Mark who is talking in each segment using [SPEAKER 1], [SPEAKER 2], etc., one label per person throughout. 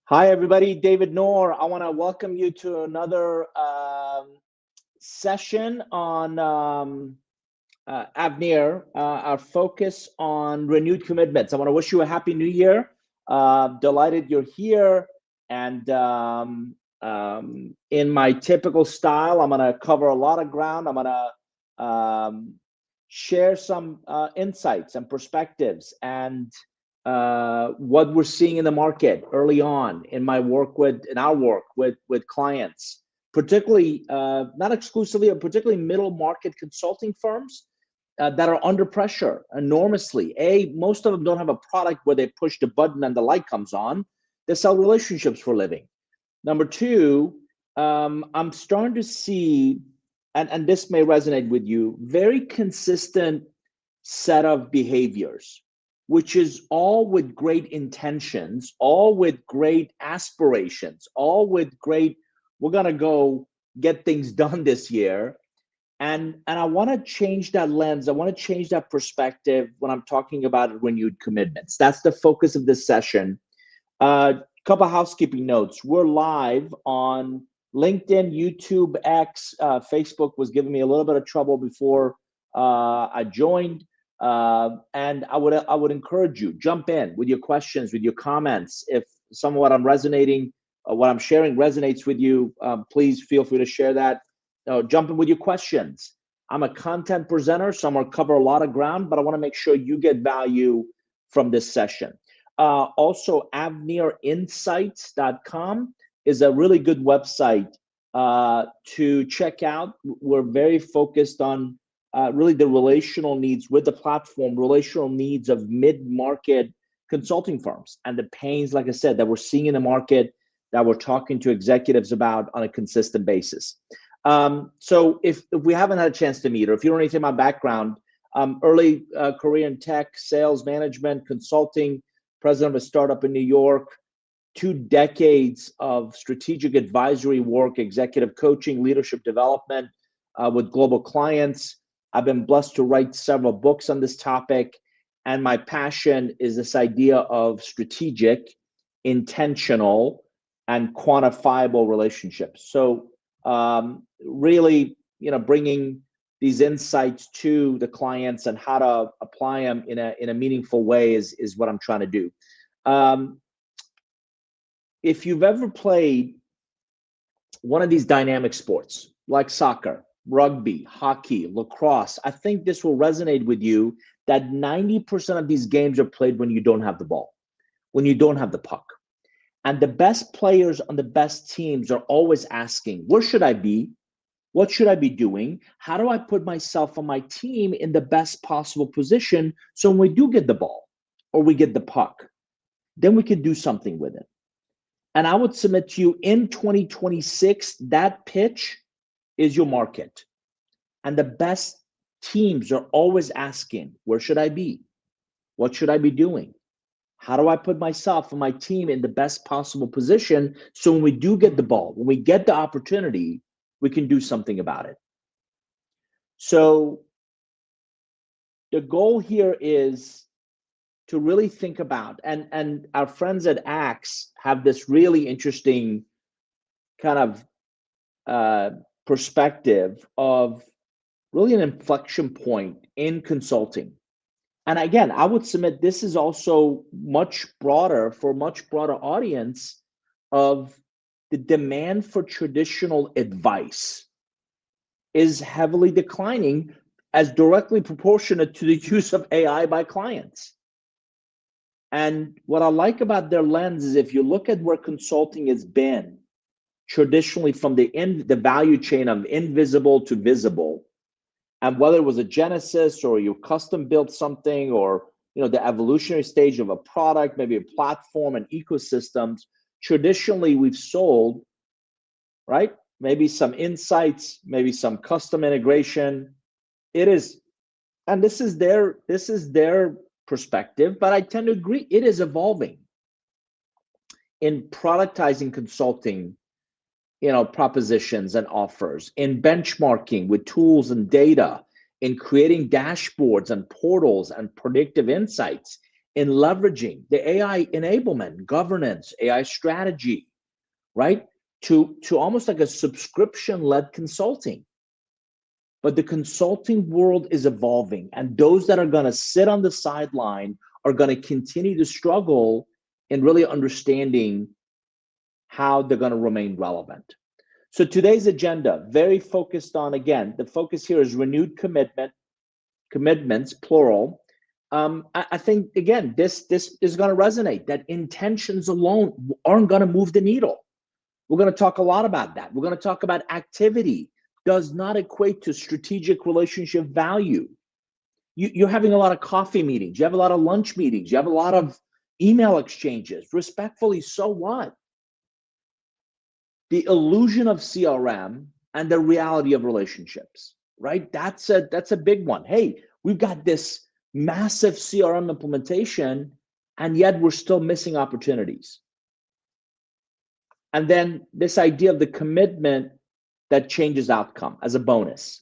[SPEAKER 1] Hi, everybody. David Noor. I want to welcome you to another session on Avnir, our focus on renewed commitments. I want to wish you a happy new year. Delighted you're here. And in my typical style, I'm going to cover a lot of ground. I'm going to share some insights and perspectives and what we're seeing in the market early on in our work with clients, particularly not exclusively, but particularly middle market consulting firms that are under pressure enormously. Most of them don't have a product where they push the button and the light comes on. They sell relationships for a living. Number two, I'm starting to see, and this may resonate with you, very consistent set of behaviors, which is all with great intentions, all with great aspirations, all with great, we're going to go get things done this year. And I want to change that lens. I want to change that perspective when I'm talking about renewed commitments. That's the focus of this session. Couple housekeeping notes. We're live on LinkedIn, YouTube, X. Facebook was giving me a little bit of trouble before I joined. And I would encourage you, jump in with your questions, with your comments. If some of what I'm what I'm sharing resonates with you, please feel free to share that. Jump in with your questions. I'm a content presenter, so I'm going to cover a lot of ground, but I want to make sure you get value from this session. Also, avnirinsights.com is a really good website to check out. We're very focused on really the relational needs with the platform, relational needs of mid-market consulting firms, and the pains, like I said, that we're seeing in the market that we're talking to executives about on a consistent basis. So if we haven't had a chance to meet, or if you don't know anything about background, early career in tech, sales management, consulting, president of a startup in New York, 2 decades of strategic advisory work, executive coaching, leadership development with global clients. I've been blessed to write several books on this topic. And my passion is this idea of strategic, intentional, and quantifiable relationships. So really, bringing these insights to the clients and how to apply them in a meaningful way is what I'm trying to do. If you've ever played one of these dynamic sports like soccer, rugby, hockey, lacrosse, I think this will resonate with you that 90% of these games are played when you don't have the ball, when you don't have the puck. And the best players on the best teams are always asking, where should I be? What should I be doing? How do I put myself and my team in the best possible position so when we do get the ball or we get the puck, then we can do something with it? And I would submit to you in 2026, that pitch is your market. And the best teams are always asking, where should I be? What should I be doing? How do I put myself and my team in the best possible position so when we do get the ball, when we get the opportunity, we can do something about it? So the goal here is to really think about, and our friends at Axe have this really interesting kind of perspective of really an inflection point in consulting. And again, I would submit this is also much broader for a much broader audience of the demand for traditional advice is heavily declining as directly proportionate to the use of AI by clients. And what I like about their lens is if you look at where consulting has been traditionally from the value chain of invisible to visible, and whether it was a genesis or you custom built something or the evolutionary stage of a product, maybe a platform and ecosystems, traditionally we've sold, right? Maybe some insights, maybe some custom integration. It is, and this is their perspective, but I tend to agree, it is evolving. In productizing consulting, propositions and offers, in benchmarking with tools and data, in creating dashboards and portals and predictive insights, in leveraging the AI enablement, governance, AI strategy, right? To almost like a subscription-led consulting. But the consulting world is evolving, and those that are going to sit on the sideline are going to continue to struggle in really understanding how they're going to remain relevant. So today's agenda, very focused on, again, the focus here is renewed commitments, plural. I think, again, this is going to resonate, that intentions alone aren't going to move the needle. We're going to talk a lot about that. We're going to talk about activity does not equate to strategic relationship value. You're having a lot of coffee meetings. You have a lot of lunch meetings. You have a lot of email exchanges. Respectfully, so what? The illusion of CRM and the reality of relationships, right? That's a big one. Hey, we've got this massive CRM implementation, and yet we're still missing opportunities. And then this idea of the commitment that changes outcome as a bonus.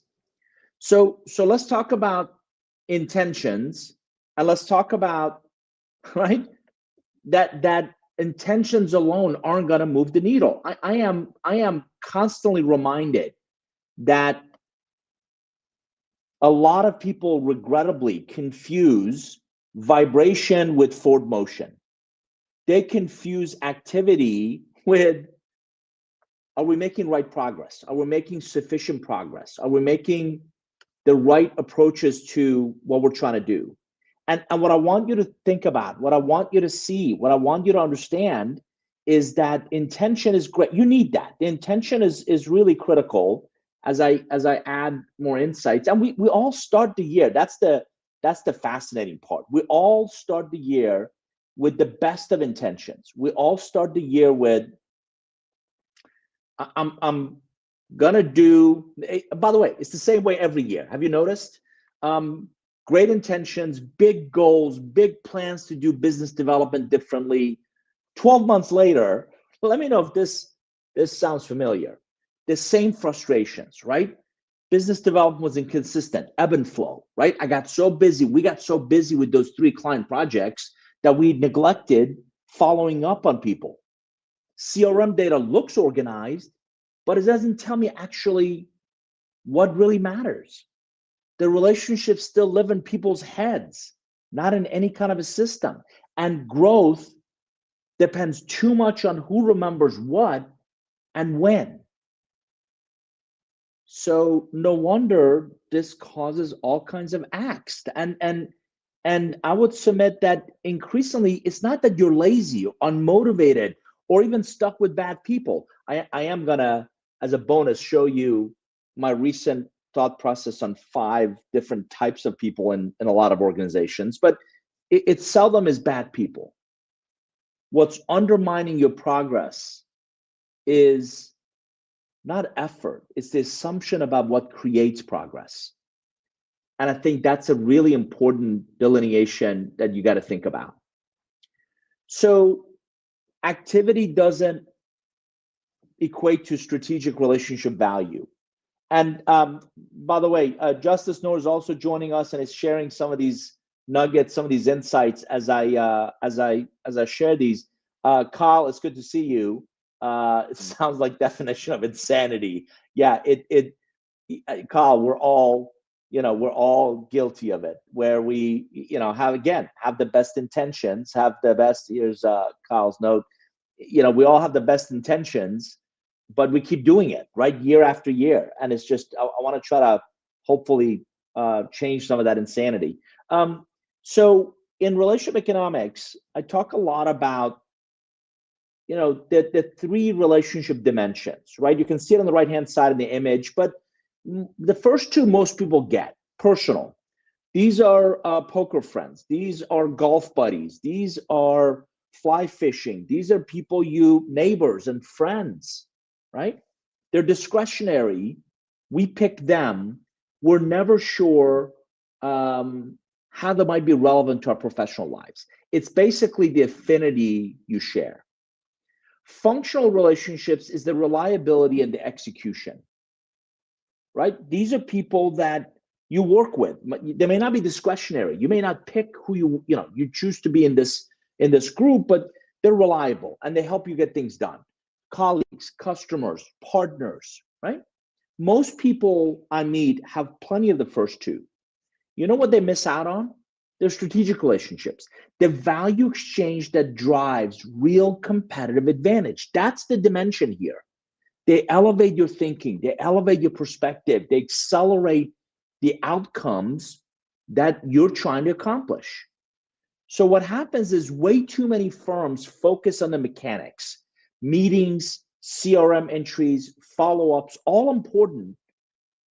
[SPEAKER 1] So let's talk about intentions, and let's talk about, right, that intentions alone aren't going to move the needle. I am constantly reminded that a lot of people regrettably confuse vibration with forward motion. They confuse activity with, are we making right progress? Are we making sufficient progress? Are we making the right approaches to what we're trying to do? And what I want you to think about, what I want you to see, what I want you to understand is that intention is great. You need that. The intention is really critical as I add more insights. And we all start the year. That's the fascinating part. We all start the year with the best of intentions. We all start the year with, I'm gonna do, by the way, it's the same way every year. Have you noticed? Great intentions, big goals, big plans to do business development differently. 12 months later, let me know if this sounds familiar. The same frustrations, right? Business development was inconsistent, ebb and flow, right? We got so busy with those 3 client projects that we neglected following up on people. CRM data looks organized, but it doesn't tell me actually what really matters. The relationships still live in people's heads, not in any kind of a system. And growth depends too much on who remembers what and when. So no wonder this causes all kinds of angst. And I would submit that increasingly, it's not that you're lazy, unmotivated, or even stuck with bad people. I am gonna, as a bonus, show you my recent thought process on 5 different types of people in a lot of organizations, but it seldom is bad people. What's undermining your progress is not effort, it's the assumption about what creates progress. And I think that's a really important delineation that you got to think about. So activity doesn't equate to strategic relationship value. And by the way, Justice Noor is also joining us and is sharing some of these nuggets, some of these insights as I share these. Kyle, it's good to see you. It sounds like definition of insanity. Yeah, Kyle, we're all guilty of it, where we have the best intentions, have the best. Here's Kyle's note. We all have the best intentions, but we keep doing it, right, year after year. And it's just, I want to try to hopefully change some of that insanity. So in relationship economics, I talk a lot about, the 3 relationship dimensions, right? You can see it on the right-hand side of the image, but the first 2 most people get: personal. These are poker friends. These are golf buddies. These are fly fishing. These are people, neighbors and friends, right? They're discretionary. We pick them. We're never sure how they might be relevant to our professional lives. It's basically the affinity you share. Functional relationships is the reliability and the execution, right? These are people that you work with. They may not be discretionary. You may not pick who you choose to be in this group, but they're reliable and they help you get things done. Colleagues, customers, partners, right? Most people I meet have plenty of the first two. You know what they miss out on? Their strategic relationships, the value exchange that drives real competitive advantage. That's the dimension here. They elevate your thinking, they elevate your perspective, they accelerate the outcomes that you're trying to accomplish. So what happens is way too many firms focus on the mechanics, meetings, CRM entries, follow-ups, all important,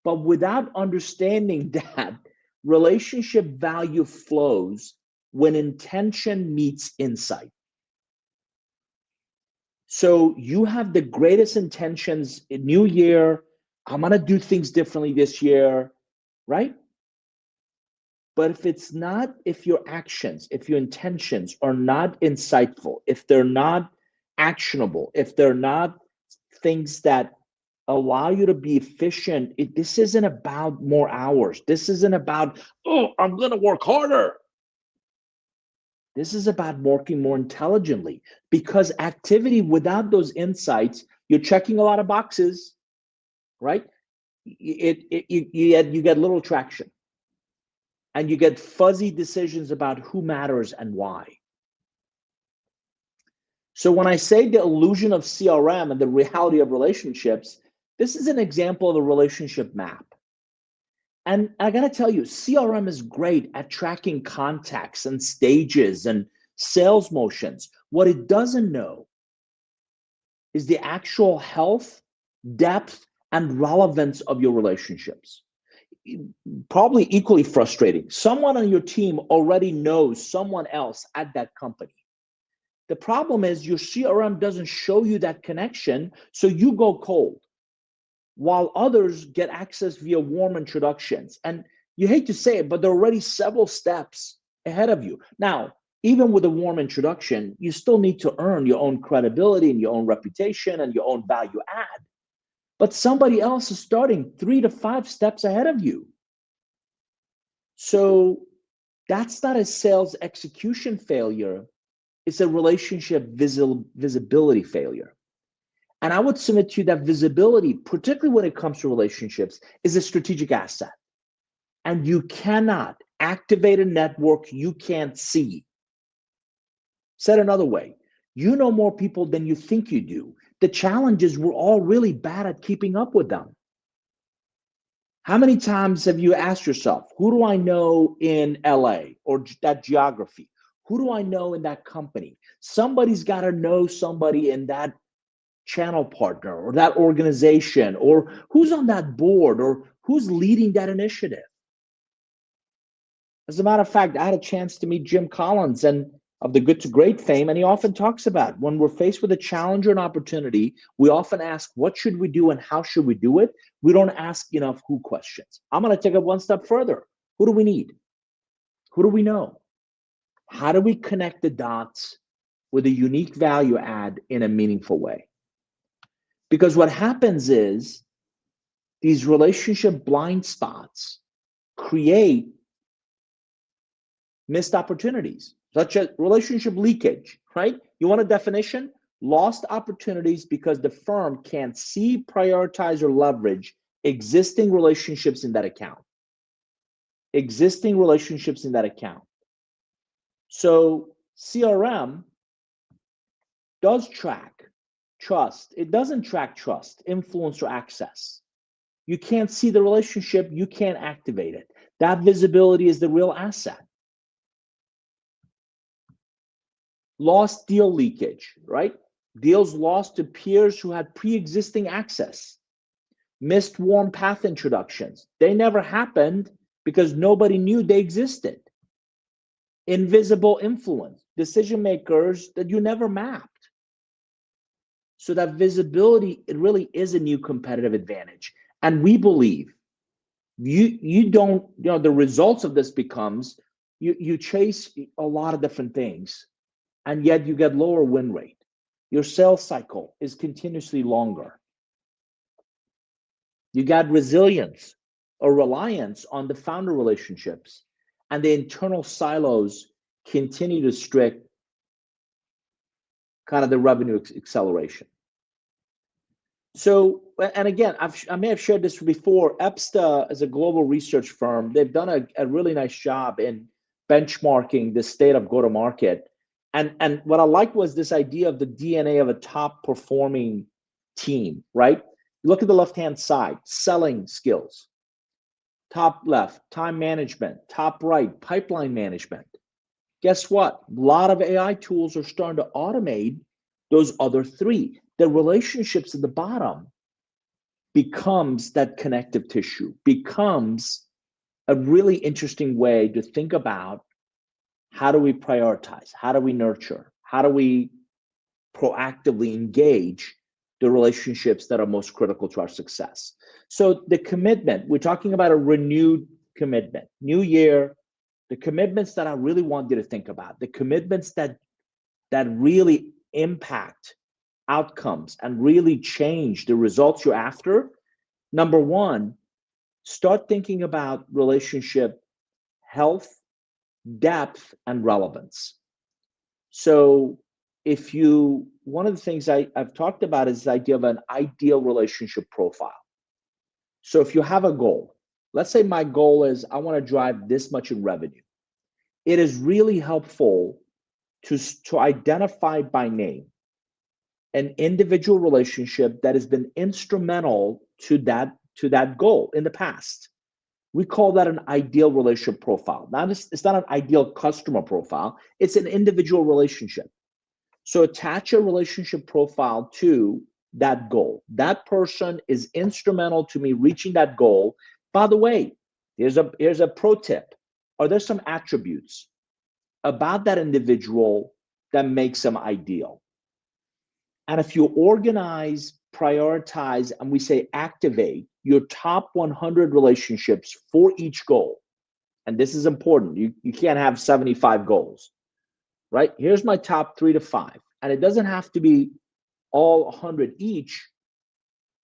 [SPEAKER 1] but without understanding that relationship value flows when intention meets insight. So you have the greatest intentions, new year, I'm going to do things differently this year, right? But if your actions, if your intentions are not insightful, if they're not actionable, if they're not things that allow you to be efficient, this isn't about more hours. This isn't about, oh, I'm going to work harder. This is about working more intelligently, because activity without those insights, you're checking a lot of boxes, right? You get little traction, and you get fuzzy decisions about who matters and why. So when I say the illusion of CRM and the reality of relationships, this is an example of a relationship map. And I got to tell you, CRM is great at tracking contacts and stages and sales motions. What it doesn't know is the actual health, depth, and relevance of your relationships. Probably equally frustrating. Someone on your team already knows someone else at that company. The problem is your CRM doesn't show you that connection, so you go cold, while others get access via warm introductions. And you hate to say it, but they're already several steps ahead of you. Now, even with a warm introduction, you still need to earn your own credibility and your own reputation and your own value add. But somebody else is starting 3 to 5 steps ahead of you. So that's not a sales execution failure. It's a relationship visibility failure. And I would submit to you that visibility, particularly when it comes to relationships, is a strategic asset. And you cannot activate a network you can't see. Said another way, you know more people than you think you do. The challenge is we're all really bad at keeping up with them. How many times have you asked yourself, who do I know in LA or that geography? Who do I know in that company? Somebody's got to know somebody in that channel partner or that organization, or who's on that board, or who's leading that initiative. As a matter of fact, I had a chance to meet Jim Collins and of the Good to Great fame, and he often talks about when we're faced with a challenge or an opportunity, we often ask, what should we do and how should we do it? We don't ask enough who questions. I'm going to take it one step further. Who do we need? Who do we know? How do we connect the dots with a unique value add in a meaningful way? Because what happens is these relationship blind spots create missed opportunities, such as relationship leakage, right? You want a definition? Lost opportunities because the firm can't see, prioritize, or leverage existing relationships in that account. Existing relationships in that account. So CRM does track trust. It doesn't track trust, influence, or access. You can't see the relationship, you can't activate it. That visibility is the real asset. Lost deal leakage, right? Deals lost to peers who had pre-existing access. Missed warm path introductions. They never happened because nobody knew they existed. Invisible influence, decision makers that you never mapped. So that visibility, it really is a new competitive advantage. And we believe you don't, the results of this becomes you chase a lot of different things, and yet you get lower win rate. Your sales cycle is continuously longer. You got resilience, or reliance on the founder relationships, and the internal silos continue to restrict kind of the revenue acceleration. So, and again, I may have shared this before. EPSTA is a global research firm. They've done a really nice job in benchmarking the state of go-to-market. And what I liked was this idea of the DNA of a top performing team, right? Look at the left-hand side, selling skills. Top left, time management. Top right, pipeline management. Guess what? A lot of AI tools are starting to automate those other three. The relationships at the bottom becomes that connective tissue, becomes a really interesting way to think about how do we prioritize, how do we nurture, how do we proactively engage the relationships that are most critical to our success. So the commitment, we're talking about a renewed commitment, new year, the commitments that I really want you to think about, the commitments that really impact outcomes and really change the results you're after. Number one, start thinking about relationship health, depth, and relevance. So one of the things I've talked about is the idea of an ideal relationship profile. So if you have a goal, let's say my goal is I want to drive this much in revenue. It is really helpful to identify by name an individual relationship that has been instrumental to that goal in the past. We call that an ideal relationship profile. It's not an ideal customer profile, it's an individual relationship. So attach a relationship profile to that goal. That person is instrumental to me reaching that goal. By the way, here's a pro tip. Are there some attributes about that individual that makes them ideal? And if you organize, prioritize, and we say activate your top 100 relationships for each goal, and this is important, you can't have 75 goals, right? Here's my top 3 to 5. And it doesn't have to be all 100 each,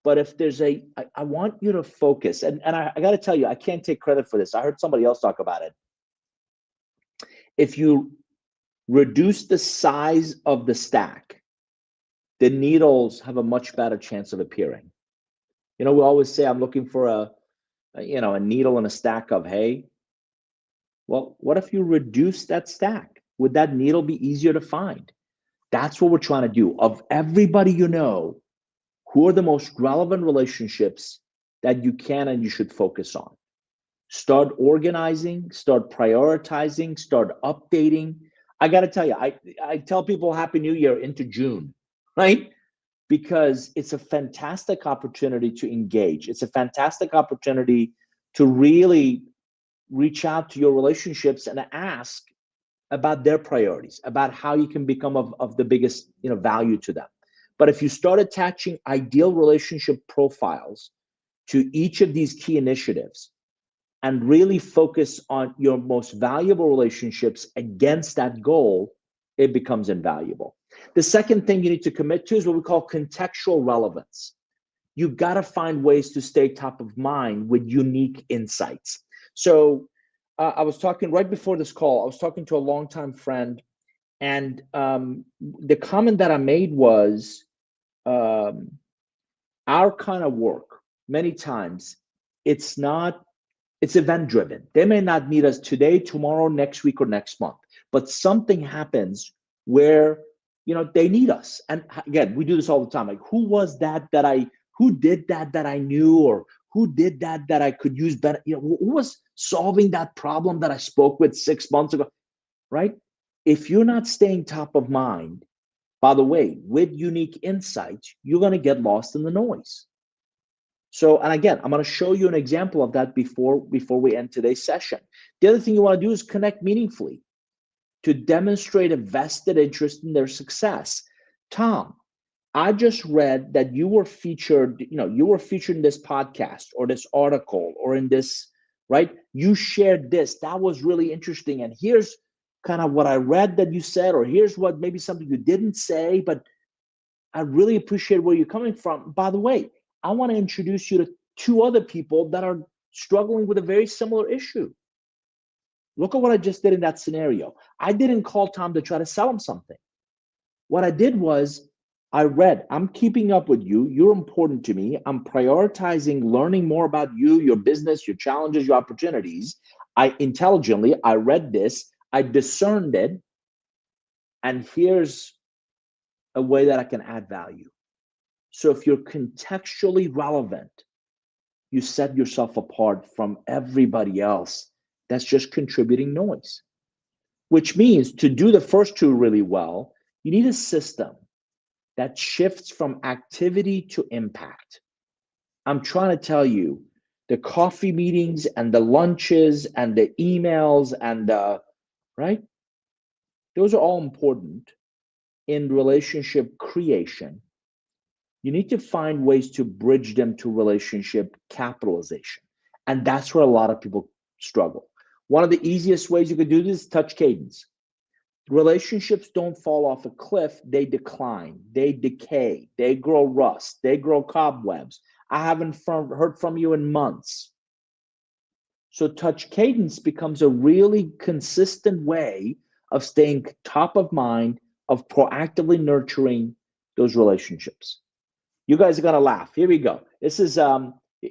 [SPEAKER 1] but if there's I want you to focus. And I got to tell you, I can't take credit for this. I heard somebody else talk about it. If you reduce the size of the stack, the needles have a much better chance of appearing. We always say, I'm looking for a needle in a stack of hay. Well, what if you reduce that stack? Would that needle be easier to find? That's what we're trying to do. Of everybody who are the most relevant relationships that you can and you should focus on? Start organizing, start prioritizing, start updating. I got to tell you, I tell people Happy New Year into June, right? Because it's a fantastic opportunity to engage. It's a fantastic opportunity to really reach out to your relationships and ask about their priorities, about how you can become of the biggest value to them. But if you start attaching ideal relationship profiles to each of these key initiatives and really focus on your most valuable relationships against that goal, it becomes invaluable. The second thing you need to commit to is what we call contextual relevance. You've got to find ways to stay top of mind with unique insights. So I was talking right before this call, I was talking to a longtime friend, and the comment that I made was our kind of work, many times, it's event driven. They may not need us today, tomorrow, next week, or next month, but something happens where they need us. And again, we do this all the time. Like, who was who did that I knew, or who did that I could use better? Who was solving that problem that I spoke with 6 months ago, right? If you're not staying top of mind, by the way, with unique insights, you're going to get lost in the noise. So, and again, I'm going to show you an example of that before we end today's session. The other thing you want to do is connect meaningfully to demonstrate a vested interest in their success. Tom, I just read that you were featured in this podcast or this article or in this, right? You shared this. That was really interesting. And here's kind of what I read that you said, or here's what maybe something you didn't say, but I really appreciate where you're coming from. By the way, I want to introduce you to 2 other people that are struggling with a very similar issue. Look at what I just did in that scenario. I didn't call Tom to try to sell him something. What I did was I read, I'm keeping up with you. You're important to me. I'm prioritizing learning more about you, your business, your challenges, your opportunities. I read this, I discerned it, and here's a way that I can add value. So if you're contextually relevant, you set yourself apart from everybody else that's just contributing noise, which means to do the first two really well, you need a system that shifts from activity to impact. I'm trying to tell you, the coffee meetings and the lunches and the emails and right? Those are all important in relationship creation. You need to find ways to bridge them to relationship capitalization. And that's where a lot of people struggle. One of the easiest ways you could do this is touch cadence. Relationships don't fall off a cliff, they decline, they decay, they grow rust, they grow cobwebs. I haven't heard from you in months. So touch cadence becomes a really consistent way of staying top of mind, of proactively nurturing those relationships. You guys are gonna laugh. Here we go. This is I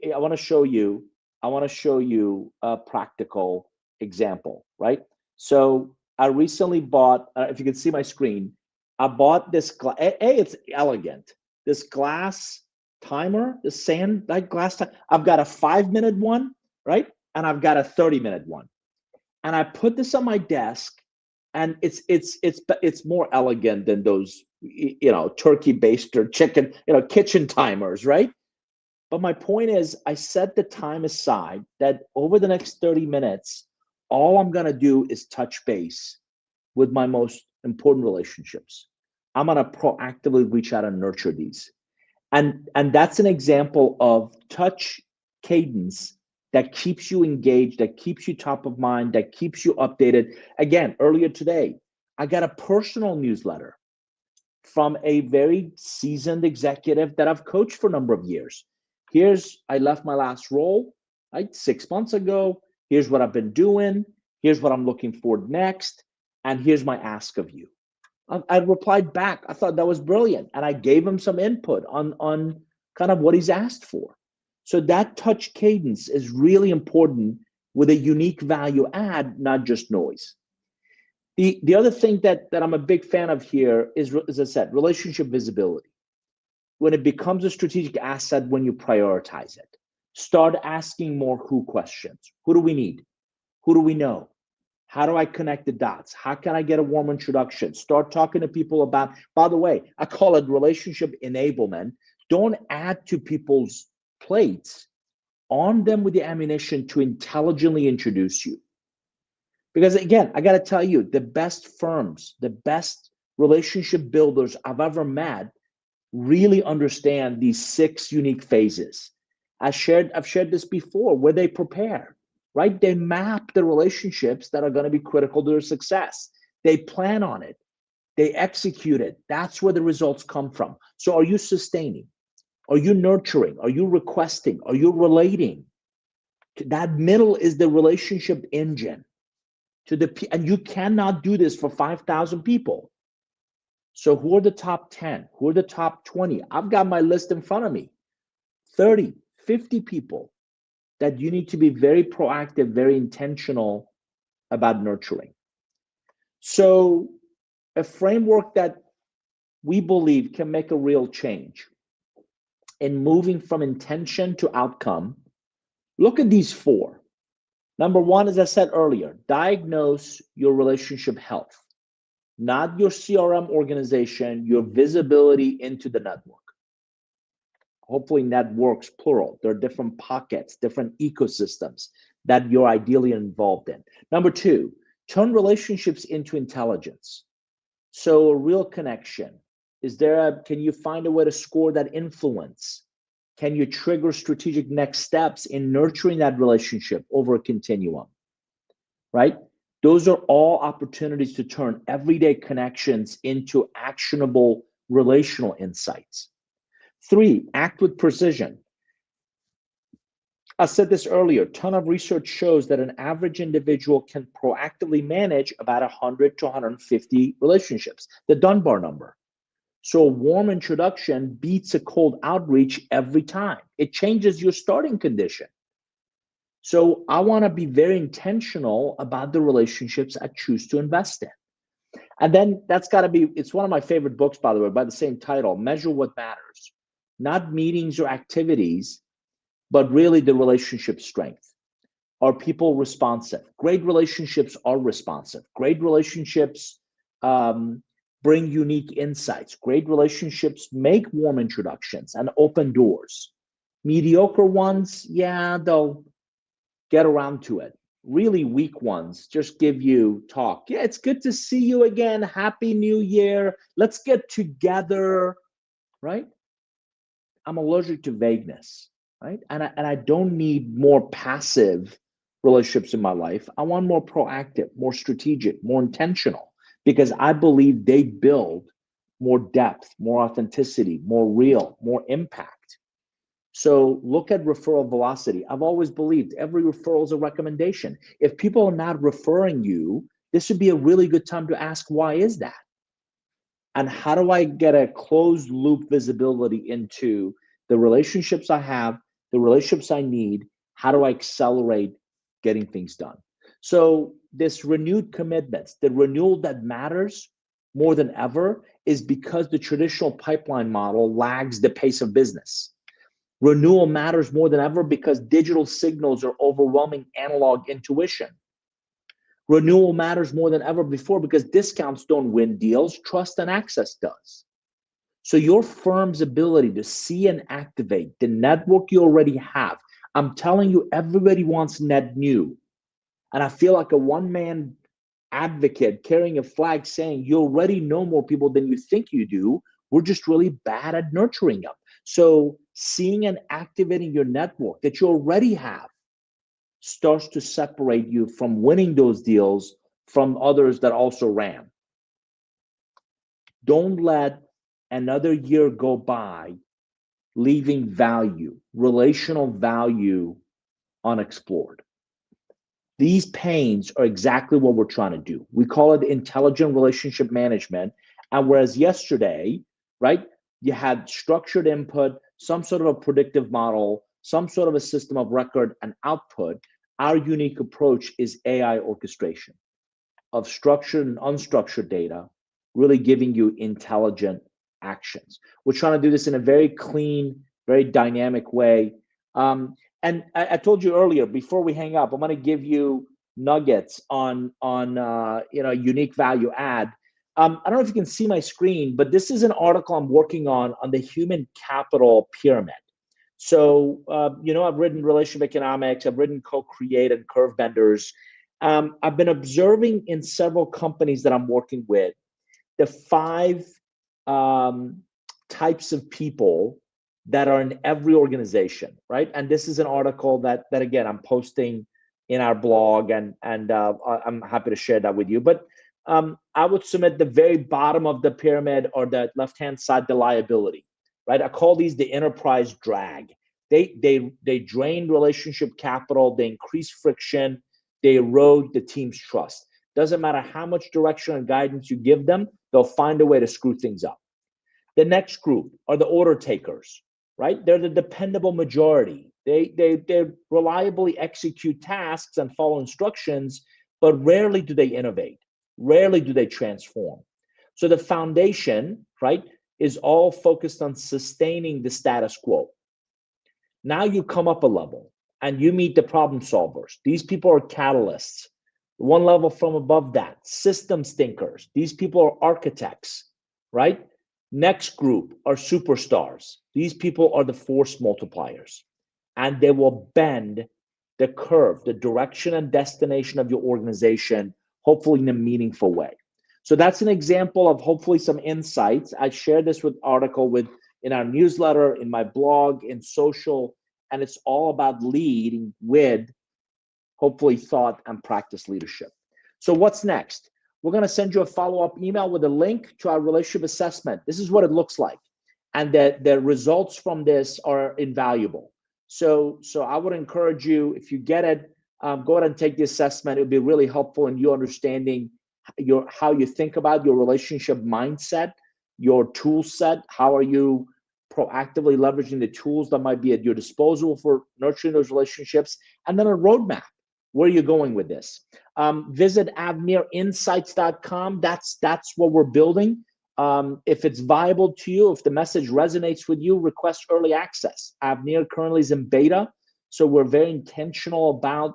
[SPEAKER 1] want to show you a practical example, right? So I recently bought, if you can see my screen, I bought this it's elegant. This glass timer, the sand like glass timer. I've got a 5-minute one, right? And I've got a 30-minute one. And I put this on my desk, and it's more elegant than those turkey baster chicken kitchen timers, right? But my point is, I set the time aside that over the next 30 minutes, all I'm going to do is touch base with my most important relationships. I'm going to proactively reach out and nurture these. And that's an example of touch cadence that keeps you engaged, that keeps you top of mind, that keeps you updated. Again, earlier today, I got a personal newsletter from a very seasoned executive that I've coached for a number of years. I left my last role, right, 6 months ago. Here's what I've been doing. Here's what I'm looking for next. And here's my ask of you. I replied back. I thought that was brilliant. And I gave him some input on kind of what he's asked for. So that touch cadence is really important with a unique value add, not just noise. The other thing that I'm a big fan of here is, as I said, relationship visibility. When it becomes a strategic asset, when you prioritize it, start asking more who questions. Who do we need? Who do we know? How do I connect the dots? How can I get a warm introduction? Start talking to people about, by the way, I call it relationship enablement. Don't add to people's plates. Arm them with the ammunition to intelligently introduce you. Because again, I got to tell you, the best firms, the best relationship builders I've ever met really understand these 6 unique phases. I've shared this before, where they prepare, right? They map the relationships that are going to be critical to their success. They plan on it. They execute it. That's where the results come from. So are you sustaining? Are you nurturing? Are you requesting? Are you relating? That middle is the relationship engine. And you cannot do this for 5,000 people. So who are the top 10? Who are the top 20? I've got my list in front of me. 30, 50 people that you need to be very proactive, very intentional about nurturing. So a framework that we believe can make a real change in moving from intention to outcome. Look at these 4. Number 1, as I said earlier, diagnose your relationship health, not your CRM organization, your visibility into the network. Hopefully networks, plural. There are different pockets, different ecosystems that you're ideally involved in. Number 2, turn relationships into intelligence. So a real connection. Can you find a way to score that influence? Can you trigger strategic next steps in nurturing that relationship over a continuum, right? Those are all opportunities to turn everyday connections into actionable relational insights. 3, act with precision. I said this earlier, a ton of research shows that an average individual can proactively manage about 100 to 150 relationships, the Dunbar number. So a warm introduction beats a cold outreach every time. It changes your starting condition. So I want to be very intentional about the relationships I choose to invest in. And then that's got to be, it's one of my favorite books, by the way, by the same title, Measure What Matters. Not meetings or activities, but really the relationship strength. Are people responsive? Great relationships are responsive. Great relationships bring unique insights. Great relationships make warm introductions and open doors. Mediocre ones, yeah, they'll get around to it. Really weak ones just give you talk. Yeah, it's good to see you again. Happy New Year. Let's get together, right? I'm allergic to vagueness, right? And I don't need more passive relationships in my life. I want more proactive, more strategic, more intentional, because I believe they build more depth, more authenticity, more real, more impact. So look at referral velocity. I've always believed every referral is a recommendation. If people are not referring you, this would be a really good time to ask, why is that? And how do I get a closed loop visibility into the relationships I have, the relationships I need? How do I accelerate getting things done? So this renewed commitments, the renewal that matters more than ever is because the traditional pipeline model lags the pace of business. Renewal matters more than ever because digital signals are overwhelming analog intuition. Renewal matters more than ever before because discounts don't win deals, trust and access does. So your firm's ability to see and activate the network you already have. I'm telling you, everybody wants net new. And I feel like a one-man advocate carrying a flag saying you already know more people than you think you do. We're just really bad at nurturing them. So seeing and activating your network that you already have starts to separate you from winning those deals from others that also ran. Don't let another year go by leaving value, relational value unexplored. These pains are exactly what we're trying to do. We call it intelligent relationship management. And whereas yesterday, right, you had structured input, some sort of a predictive model, some sort of a system of record and output, our unique approach is AI orchestration of structured and unstructured data, really giving you intelligent actions. We're trying to do this in a very clean, very dynamic way. And I told you earlier, before we hang up, I'm going to give you nuggets on unique value add. I don't know if you can see my screen, but this is an article I'm working on the human capital pyramid. So, I've written relationship economics, I've written co-create and curve benders. I've been observing in several companies that I'm working with the five types of people that are in every organization, right? And this is an article that again I'm posting in our blog, and I'm happy to share that with you. But I would submit the very bottom of the pyramid or the left-hand side, the liability, right? I call these the enterprise drag. They drain relationship capital, they increase friction, they erode the team's trust. Doesn't matter how much direction and guidance you give them, they'll find a way to screw things up. The next group are the order takers, right? They're the dependable majority. They reliably execute tasks and follow instructions, but rarely do they innovate. Rarely do they transform. So the foundation, right, is all focused on sustaining the status quo. Now you come up a level and you meet the problem solvers. These people are catalysts. One level from above that, systems thinkers. These people are architects, right? Next group are superstars. These people are the force multipliers, and they will bend the curve, the direction and destination of your organization, hopefully in a meaningful way. So that's an example of hopefully some insights. I share this article in our newsletter, in my blog, in social, and it's all about leading with hopefully thought and practice leadership. So what's next? We're going to send you a follow-up email with a link to our relationship assessment. This is what it looks like. And the results from this are invaluable. So I would encourage you, if you get it, go ahead and take the assessment. It would be really helpful in you understanding how you think about your relationship mindset, your tool set. How are you proactively leveraging the tools that might be at your disposal for nurturing those relationships, and then a roadmap. Where are you going with this? Visit avnirinsights.com. That's what we're building. If it's viable to you, if the message resonates with you, request early access. Avnir currently is in beta, so we're very intentional about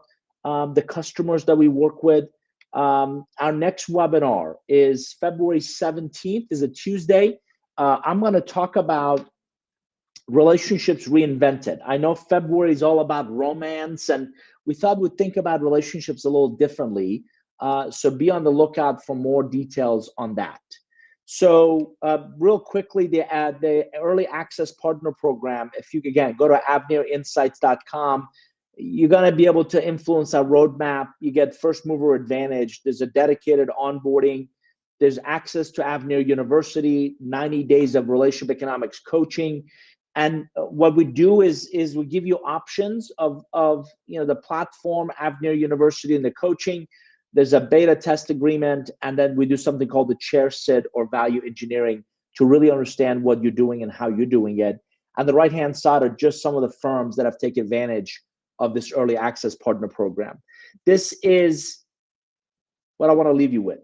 [SPEAKER 1] the customers that we work with. Our next webinar is February 17th, is a Tuesday. I'm going to talk about relationships reinvented. I know February is all about romance, and we thought we'd think about relationships a little differently. So be on the lookout for more details on that. So real quickly, the early access partner program, if you again go to avnirinsights.com, you're going to be able to influence our roadmap. You get first mover advantage. There's a dedicated onboarding. There's access to Avnir University, 90 days of relationship economics coaching. And what we do is we give you options of the platform, Avnir University, and the coaching. There's a beta test agreement, and then we do something called the chair sit or value engineering to really understand what you're doing and how you're doing it. On the right-hand side are just some of the firms that have taken advantage of this early access partner program. This is what I want to leave you with.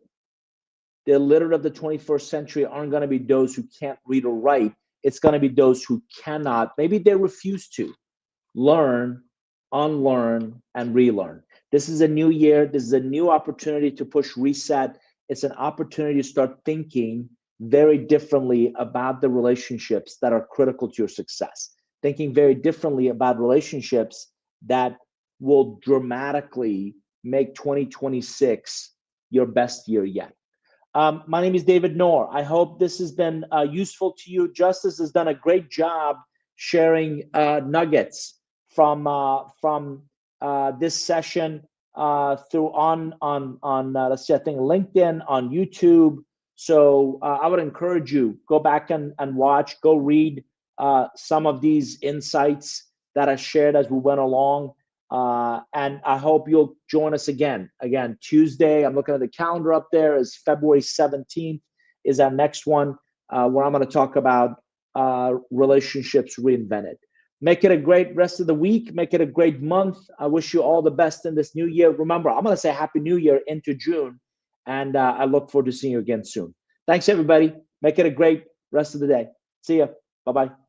[SPEAKER 1] The illiterate of the 21st century aren't going to be those who can't read or write. It's going to be those who cannot, maybe they refuse to learn, unlearn, and relearn. This is a new year. This is a new opportunity to push reset. It's an opportunity to start thinking very differently about the relationships that are critical to your success. Thinking very differently about relationships that will dramatically make 2026 your best year yet. My name is David Noor. I hope this has been useful to you. Justice has done a great job sharing nuggets from this session through on let's see, I think LinkedIn, on YouTube. So I would encourage you, go back and watch, go read some of these insights that I shared as we went along. And I hope you'll join us again. Again, Tuesday, I'm looking at the calendar up there, is February 17th is our next one, where I'm going to talk about relationships reinvented. Make it a great rest of the week. Make it a great month. I wish you all the best in this new year. Remember, I'm going to say Happy New Year into June, and I look forward to seeing you again soon. Thanks, everybody. Make it a great rest of the day. See ya. Bye-bye.